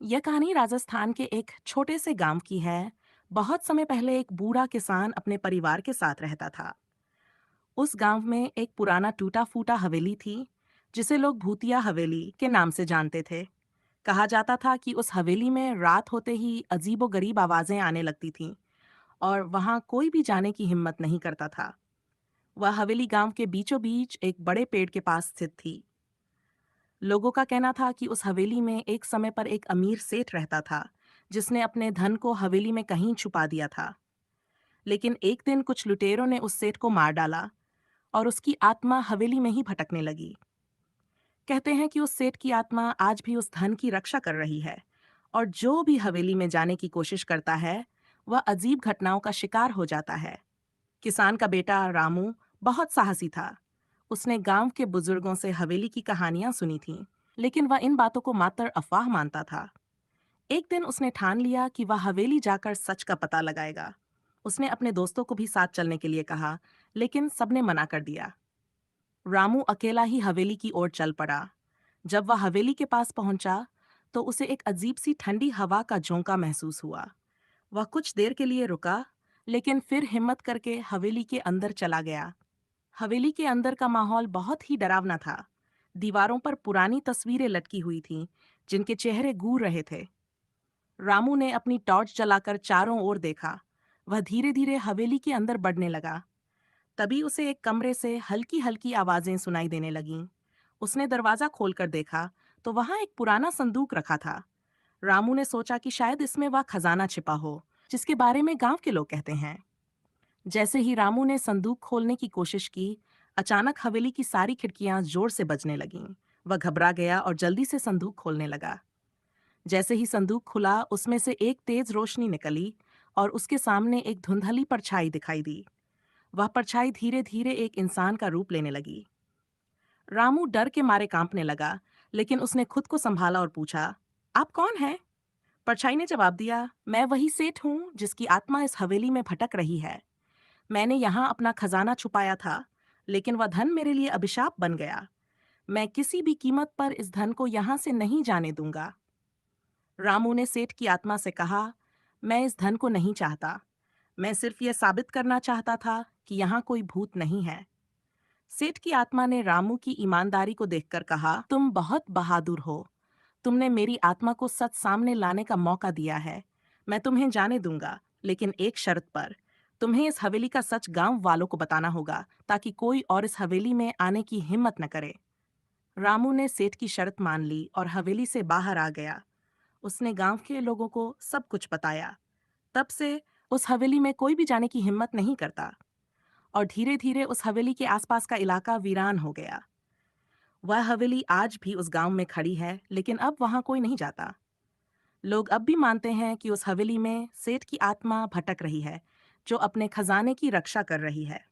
यह कहानी राजस्थान के एक छोटे से गांव की है। बहुत समय पहले एक बूढ़ा किसान अपने परिवार के साथ रहता था। उस गांव में एक पुराना टूटा फूटा हवेली थी, जिसे लोग भूतिया हवेली के नाम से जानते थे। कहा जाता था कि उस हवेली में रात होते ही अजीबो गरीब आवाजें आने लगती थीं और वहां कोई भी जाने की हिम्मत नहीं करता था। वह हवेली गांव के बीचों बीच एक बड़े पेड़ के पास स्थित थी। लोगों का कहना था कि उस हवेली में एक समय पर एक अमीर सेठ रहता था, जिसने अपने धन को हवेली में कहीं छुपा दिया था। लेकिन एक दिन कुछ लुटेरों ने उस सेठ को मार डाला और उसकी आत्मा हवेली में ही भटकने लगी। कहते हैं कि उस सेठ की आत्मा आज भी उस धन की रक्षा कर रही है और जो भी हवेली में जाने की कोशिश करता है, वह अजीब घटनाओं का शिकार हो जाता है। किसान का बेटा रामू बहुत साहसी था। उसने गांव के बुजुर्गों से हवेली की कहानियां सुनी थीं, लेकिन वह इन बातों को मात्र अफवाह मानता था। एक दिन उसने ठान लिया कि वह हवेली जाकर सच का पता लगाएगा। उसने अपने दोस्तों को भी साथ चलने के लिए कहा, लेकिन सबने मना कर दिया। रामू अकेला ही हवेली की ओर चल पड़ा। जब वह हवेली के पास पहुंचा, तो उसे एक अजीब सी ठंडी हवा का झोंका महसूस हुआ। वह कुछ देर के लिए रुका, लेकिन फिर हिम्मत करके हवेली के अंदर चला गया। हवेली के अंदर का माहौल बहुत ही डरावना था। दीवारों पर पुरानी तस्वीरें लटकी हुई थीं, जिनके चेहरे घूर रहे थे। रामू ने अपनी टॉर्च जलाकर चारों ओर देखा। वह धीरे धीरे हवेली के अंदर बढ़ने लगा। तभी उसे एक कमरे से हल्की हल्की आवाजें सुनाई देने लगीं। उसने दरवाजा खोलकर देखा, तो वहां एक पुराना संदूक रखा था। रामू ने सोचा कि शायद इसमें वह खजाना छिपा हो, जिसके बारे में गांव के लोग कहते हैं। जैसे ही रामू ने संदूक खोलने की कोशिश की, अचानक हवेली की सारी खिड़कियां जोर से बजने लगीं। वह घबरा गया और जल्दी से संदूक खोलने लगा। जैसे ही संदूक खुला, उसमें से एक तेज रोशनी निकली और उसके सामने एक धुंधली परछाई दिखाई दी। वह परछाई धीरे धीरे एक इंसान का रूप लेने लगी। रामू डर के मारे कांपने लगा, लेकिन उसने खुद को संभाला और पूछा, आप कौन हैं? परछाई ने जवाब दिया, मैं वही सेठ हूँ जिसकी आत्मा इस हवेली में भटक रही है। मैंने यहाँ अपना खजाना छुपाया था, लेकिन वह धन मेरे लिए अभिशाप बन गया। मैं किसी भी कीमत पर इस धन को यहाँ से नहीं जाने दूंगा। रामू ने सेठ की आत्मा से कहा, मैं इस धन को नहीं चाहता। मैं सिर्फ यह साबित करना चाहता था कि यहाँ कोई भूत नहीं है। सेठ की आत्मा ने रामू की ईमानदारी को देखकर कहा, तुम बहुत बहादुर हो। तुमने मेरी आत्मा को सच सामने लाने का मौका दिया है। मैं तुम्हें जाने दूंगा, लेकिन एक शर्त पर। तुम्हें इस हवेली का सच गांव वालों को बताना होगा, ताकि कोई और इस हवेली में आने की हिम्मत न करे। रामू ने सेठ की शर्त मान ली और हवेली से बाहर आ गया। उसने गांव के लोगों को सब कुछ बताया। तब से उस हवेली में कोई भी जाने की हिम्मत नहीं करता और धीरे धीरे उस हवेली के आसपास का इलाका वीरान हो गया। वह हवेली आज भी उस गांव में खड़ी है, लेकिन अब वहां कोई नहीं जाता। लोग अब भी मानते हैं कि उस हवेली में सेठ की आत्मा भटक रही है, जो अपने खजाने की रक्षा कर रही है।